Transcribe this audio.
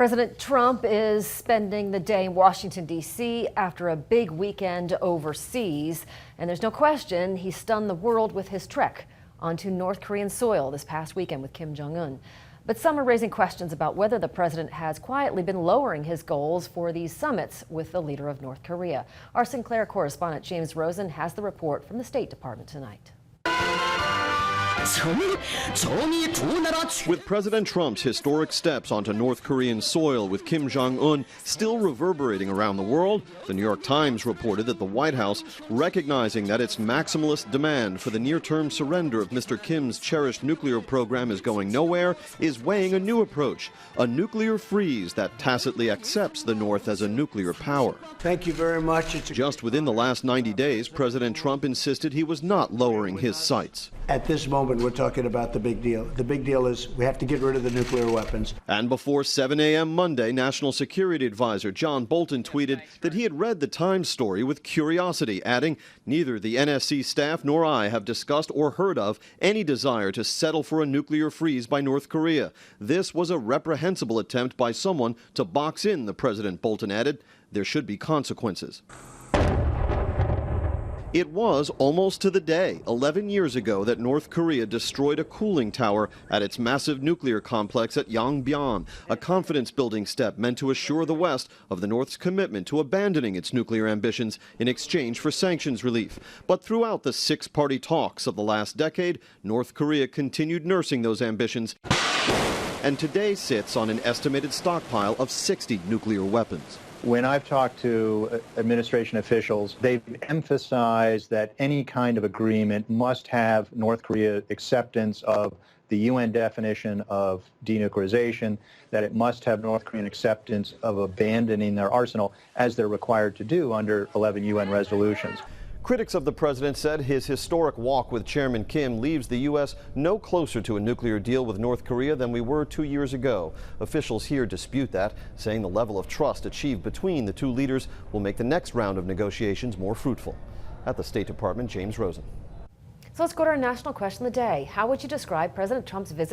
President Trump is spending the day in Washington, D.C. after a big weekend overseas. And there's no question he stunned the world with his trek onto North Korean soil this past weekend with Kim Jong-un. But some are raising questions about whether the president has quietly been lowering his goals for these summits with the leader of North Korea. Our Sinclair correspondent James Rosen has the report from the State Department tonight. With President Trump's historic steps onto North Korean soil with Kim Jong-un still reverberating around the world, the New York Times reported that the White House, recognizing that its maximalist demand for the near-term surrender of Mr. Kim's cherished nuclear program is going nowhere, is weighing a new approach, a nuclear freeze that tacitly accepts the North as a nuclear power. Thank you very much. Just within the last 90 days, President Trump insisted he was not lowering his sights. At this moment, we're talking about the big deal. The big deal is we have to get rid of the nuclear weapons. And before 7 a.m. Monday, National Security Advisor John Bolton tweeted that he had read the Times story with curiosity, adding, "Neither the NSC staff nor I have discussed or heard of any desire to settle for a nuclear freeze by North Korea. This was a reprehensible attempt by someone to box in the president," Bolton added. "There should be consequences." It was almost to the day, 11 years ago, that North Korea destroyed a cooling tower at its massive nuclear complex at Yongbyon, a confidence-building step meant to assure the West of the North's commitment to abandoning its nuclear ambitions in exchange for sanctions relief. But throughout the six-party talks of the last decade, North Korea continued nursing those ambitions and today sits on an estimated stockpile of 60 nuclear weapons. When I've talked to administration officials, they've emphasized that any kind of agreement must have North Korea acceptance of the UN definition of denuclearization, that it must have North Korean acceptance of abandoning their arsenal as they're required to do under 11 UN resolutions. Critics of the president said his historic walk with Chairman Kim leaves the U.S. no closer to a nuclear deal with North Korea than we were 2 years ago. Officials here dispute that, saying the level of trust achieved between the two leaders will make the next round of negotiations more fruitful. At the State Department, James Rosen. So let's go to our national question of the day. How would you describe President Trump's visit